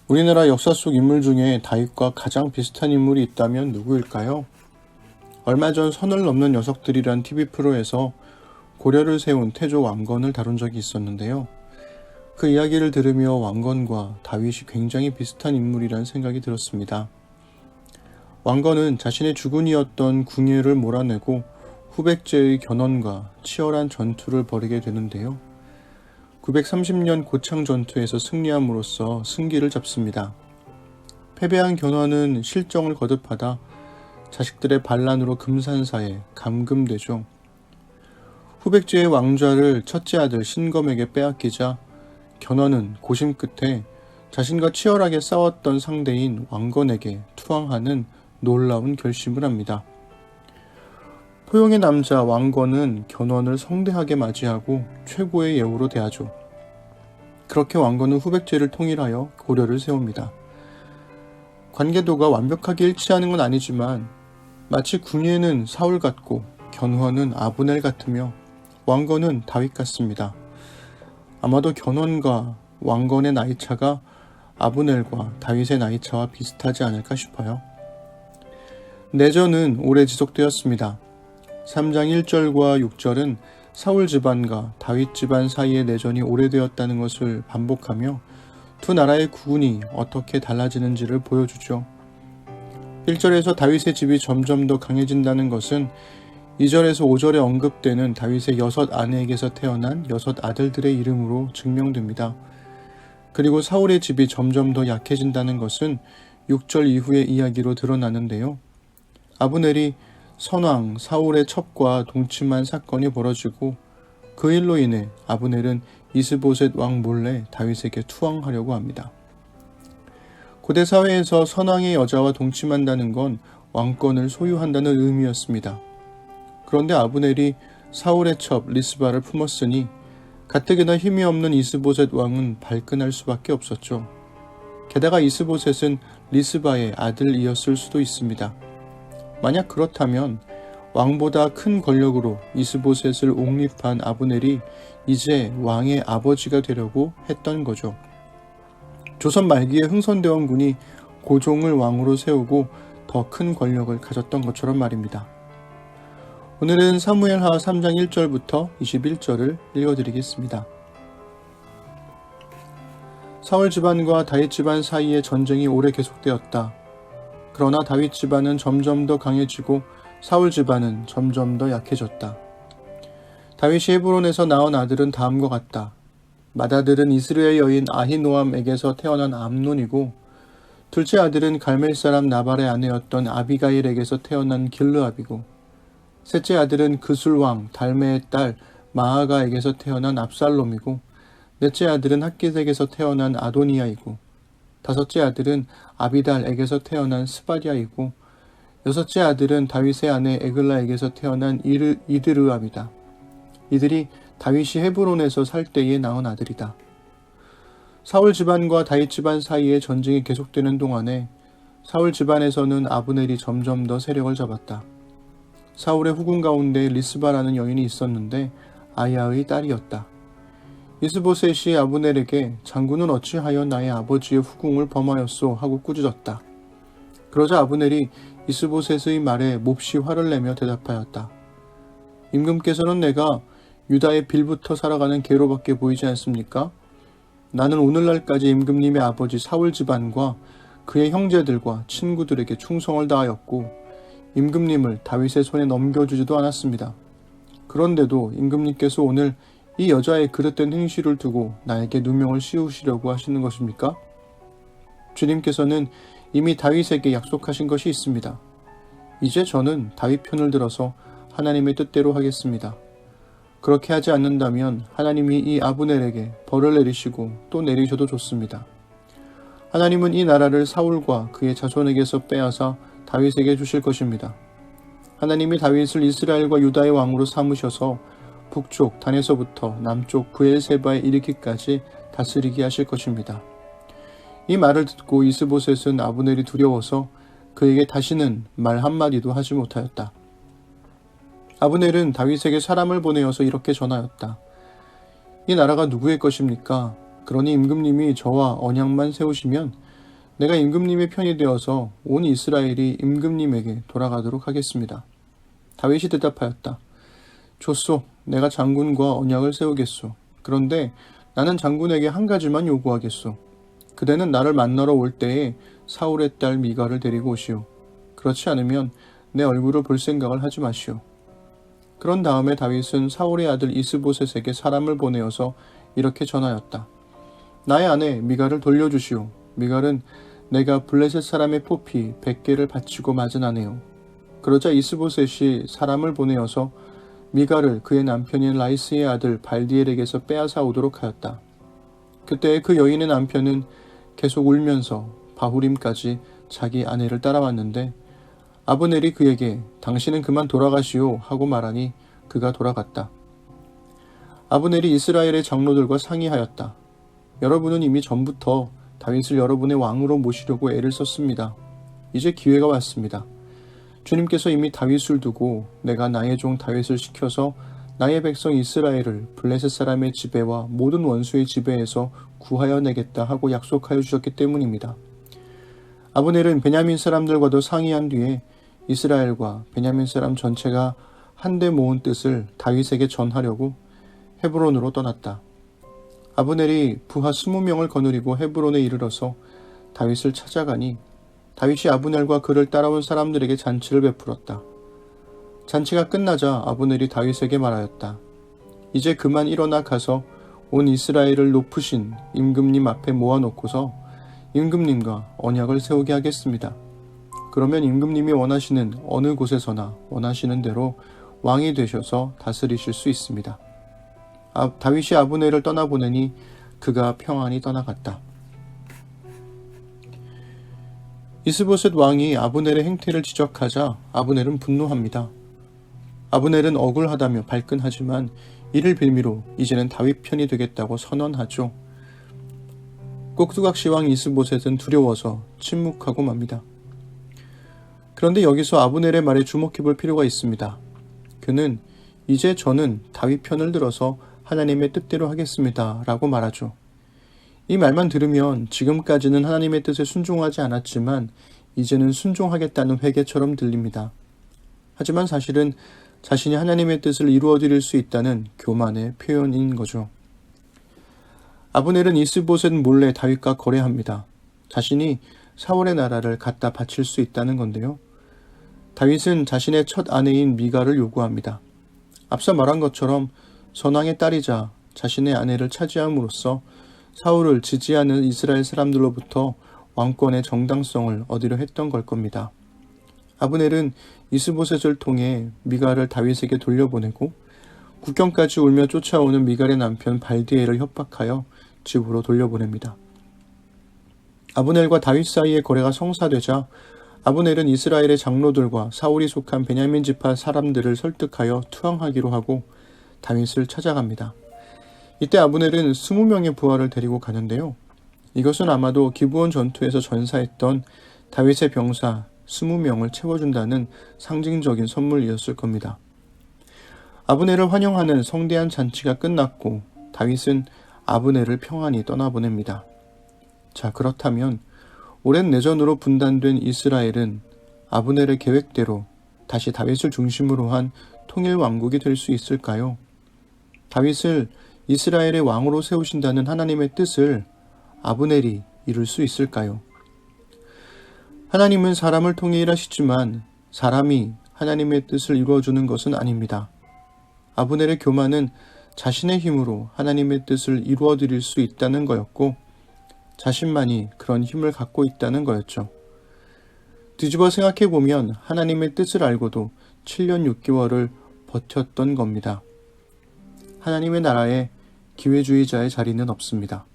우리나라 역사 속 인물 중에 다윗과 가장 비슷한 인물이 있다면 누구일까요? 얼마 전 선을 넘는 녀석들이란 TV 프로에서 고려를 세운 태조 왕건을 다룬 적이 있었는데요. 그 이야기를 들으며 왕건과 다윗이 굉장히 비슷한 인물이란 생각이 들었습니다. 왕건은 자신의 주군이었던 궁예를 몰아내고 후백제의 견훤과 치열한 전투를 벌이게 되는데요. 930년 고창 전투에서 승리함으로써 승기를 잡습니다. 패배한 견훤은 실정을 거듭하다 자식들의 반란으로 금산사에 감금되죠. 후백제의 왕좌를 첫째 아들 신검에게 빼앗기자 견훤은 고심 끝에 자신과 치열하게 싸웠던 상대인 왕건에게 투항하는 놀라운 결심을 합니다. 포용의 남자 왕건은 견훤을 성대하게 맞이하고 최고의 예우로 대하죠. 그렇게 왕건은 후백제를 통일하여 고려를 세웁니다. 관계도가 완벽하게 일치하는 건 아니지만 마치 궁예는 사울 같고 견훤은 아브넬 같으며 왕건은 다윗 같습니다. 아마도 견훤과 왕건의 나이차가 아브넬과 다윗의 나이차와 비슷하지 않을까 싶어요. 내전은 오래 지속되었습니다. 3장 1절과 6절은 사울 집안과 다윗 집안 사이의 내전이 오래되었다는 것을 반복하며 두 나라의 구군이 어떻게 달라지는지를 보여주죠. 1절에서 다윗의 집이 점점 더 강해진다는 것은 2절에서 5절에 언급되는 다윗의 6 아내에게서 태어난 6 아들들의 이름으로 증명됩니다. 그리고 사울의 집이 점점 더 약해진다는 것은 6절 이후의 이야기로 드러나는데요. 아브넬이 선왕 사울의 첩과 동침한 사건이 벌어지고 그 일로 인해 아브넬은 이스보셋 왕 몰래 다윗에게 투항하려고 합니다. 고대 사회에서 선왕의 여자와 동침한다는 건 왕권을 소유한다는 의미였습니다. 그런데 아브넬이 사울의 첩 리스바를 품었으니 가뜩이나 힘이 없는 이스보셋 왕은 발끈할 수밖에 없었죠. 게다가 이스보셋은 리스바의 아들이었을 수도 있습니다. 만약 그렇다면 왕보다 큰 권력으로 이스보셋을 옹립한 아브넬이 이제 왕의 아버지가 되려고 했던 거죠. 조선 말기에 흥선대원군이 고종을 왕으로 세우고 더 큰 권력을 가졌던 것처럼 말입니다. 오늘은 사무엘하 3장 1절부터 21절을 읽어드리겠습니다. 사울 집안과 다윗 집안 사이의 전쟁이 오래 계속되었다. 그러나 다윗 집안은 점점 더 강해지고 사울 집안은 점점 더 약해졌다. 다윗이 헤브론에서 낳은 아들은 다음과 같다. 맏아들은 이스라엘 여인 아히노암에게서 태어난 암논이고 둘째 아들은 갈멜 사람 나발의 아내였던 아비가일에게서 태어난 길르압이고 셋째 아들은 그술 왕 달메의 딸 마아가에게서 태어난 압살롬이고 넷째 아들은 학깃에게서 태어난 아도니아이고 다섯째 아들은 아비달에게서 태어난 스바디아이고 여섯째 아들은 다윗의 아내 에글라에게서 태어난 이드르암이다. 이들이 다윗이 헤브론에서 살 때에 낳은 아들이다. 사울 집안과 다윗 집안 사이의 전쟁이 계속되는 동안에 사울 집안에서는 아브넬이 점점 더 세력을 잡았다. 사울의 후궁 가운데 리스바라는 여인이 있었는데 아야의 딸이었다. 이스보셋이 아브넬에게 장군은 어찌하여 나의 아버지의 후궁을 범하였소 하고 꾸짖었다. 그러자 아브넬이 이스보셋의 말에 몹시 화를 내며 대답하였다. 임금께서는 내가 유다의 빌부터 살아가는 개로밖에 보이지 않습니까? 나는 오늘날까지 임금님의 아버지 사울 집안과 그의 형제들과 친구들에게 충성을 다하였고 임금님을 다윗의 손에 넘겨주지도 않았습니다. 그런데도 임금님께서 오늘 이 여자의 그릇된 행실을 두고 나에게 누명을 씌우시려고 하시는 것입니까? 주님께서는 이미 다윗에게 약속하신 것이 있습니다. 이제 저는 다윗 편을 들어서 하나님의 뜻대로 하겠습니다. 그렇게 하지 않는다면 하나님이 이 아브넬에게 벌을 내리시고 또 내리셔도 좋습니다. 하나님은 이 나라를 사울과 그의 자손에게서 빼앗아 다윗에게 주실 것입니다. 하나님이 다윗을 이스라엘과 유다의 왕으로 삼으셔서 북쪽 단에서부터 남쪽 브엘세바에 이르기까지 다스리게 하실 것입니다. 이 말을 듣고 이스보셋은 아브넬이 두려워서 그에게 다시는 말 한마디도 하지 못하였다. 아브넬은 다윗에게 사람을 보내어서 이렇게 전하였다. 이 나라가 누구의 것입니까? 그러니 임금님이 저와 언약만 세우시면 내가 임금님의 편이 되어서 온 이스라엘이 임금님에게 돌아가도록 하겠습니다. 다윗이 대답하였다. 좋소, 내가 장군과 언약을 세우겠소. 그런데 나는 장군에게 한 가지만 요구하겠소. 그대는 나를 만나러 올 때에 사울의 딸 미갈을 데리고 오시오. 그렇지 않으면 내 얼굴을 볼 생각을 하지 마시오. 그런 다음에 다윗은 사울의 아들 이스보셋에게 사람을 보내어서 이렇게 전하였다. 나의 아내 미갈을 돌려주시오. 미갈은 내가 블레셋 사람의 포피 100개를 바치고 맞은 아내요. 그러자 이스보셋이 사람을 보내어서 미갈을 그의 남편인 라이스의 아들 발디엘에게서 빼앗아 오도록 하였다. 그때 그 여인의 남편은 계속 울면서 바후림까지 자기 아내를 따라왔는데 아브넬이 그에게 당신은 그만 돌아가시오 하고 말하니 그가 돌아갔다. 아브넬이 이스라엘의 장로들과 상의하였다. 여러분은 이미 전부터 다윗을 여러분의 왕으로 모시려고 애를 썼습니다. 이제 기회가 왔습니다. 주님께서 이미 다윗을 두고 내가 나의 종 다윗을 시켜서 나의 백성 이스라엘을 블레셋 사람의 지배와 모든 원수의 지배에서 구하여 내겠다 하고 약속하여 주셨기 때문입니다. 아브넬은 베냐민 사람들과도 상의한 뒤에 이스라엘과 베냐민 사람 전체가 한데 모은 뜻을 다윗에게 전하려고 헤브론으로 떠났다. 아브넬이 부하 20명을 거느리고 헤브론에 이르러서 다윗을 찾아가니 다윗이 아브넬과 그를 따라온 사람들에게 잔치를 베풀었다. 잔치가 끝나자 아브넬이 다윗에게 말하였다. 이제 그만 일어나 가서 온 이스라엘을 높으신 임금님 앞에 모아놓고서 임금님과 언약을 세우게 하겠습니다. 그러면 임금님이 원하시는 어느 곳에서나 원하시는 대로 왕이 되셔서 다스리실 수 있습니다. 다윗이 아브넬을 떠나보내니 그가 평안히 떠나갔다. 이스보셋 왕이 아브넬의 행태를 지적하자 아브넬은 분노합니다. 아브넬은 억울하다며 발끈하지만 이를 빌미로 이제는 다윗 편이 되겠다고 선언하죠. 꼭두각시 왕 이스보셋은 두려워서 침묵하고 맙니다. 그런데 여기서 아브넬의 말에 주목해 볼 필요가 있습니다. 그는 이제 저는 다윗 편을 들어서 하나님의 뜻대로 하겠습니다 라고 말하죠. 이 말만 들으면 지금까지는 하나님의 뜻에 순종하지 않았지만 이제는 순종하겠다는 회개처럼 들립니다. 하지만 사실은 자신이 하나님의 뜻을 이루어드릴 수 있다는 교만의 표현인 거죠. 아브넬은 이스보셋 몰래 다윗과 거래합니다. 자신이 사울의 나라를 갖다 바칠 수 있다는 건데요. 다윗은 자신의 첫 아내인 미갈을 요구합니다. 앞서 말한 것처럼 선왕의 딸이자 자신의 아내를 차지함으로써 사울을 지지하는 이스라엘 사람들로부터 왕권의 정당성을 얻으려 했던 걸 겁니다. 아브넬은 이스보셋을 통해 미갈을 다윗에게 돌려보내고 국경까지 울며 쫓아오는 미갈의 남편 발디엘을 협박하여 집으로 돌려보냅니다. 아브넬과 다윗 사이의 거래가 성사되자 아브넬은 이스라엘의 장로들과 사울이 속한 베냐민 지파 사람들을 설득하여 투항하기로 하고 다윗을 찾아갑니다. 이때 아브넬은 20명의 부하를 데리고 가는데요. 이것은 아마도 기브온 전투에서 전사했던 다윗의 병사 20명을 채워준다는 상징적인 선물이었을 겁니다. 아브넬을 환영하는 성대한 잔치가 끝났고 다윗은 아브넬을 평안히 떠나보냅니다. 자, 그렇다면 오랜 내전으로 분단된 이스라엘은 아브넬의 계획대로 다시 다윗을 중심으로 한 통일 왕국이 될 수 있을까요? 다윗을 이스라엘의 왕으로 세우신다는 하나님의 뜻을 아브넬이 이룰 수 있을까요? 하나님은 사람을 통해 일하시지만 사람이 하나님의 뜻을 이루어주는 것은 아닙니다. 아브넬의 교만은 자신의 힘으로 하나님의 뜻을 이루어드릴 수 있다는 거였고 자신만이 그런 힘을 갖고 있다는 거였죠. 뒤집어 생각해보면 하나님의 뜻을 알고도 7년 6개월을 버텼던 겁니다. 하나님의 나라에 기회주의자의 자리는 없습니다.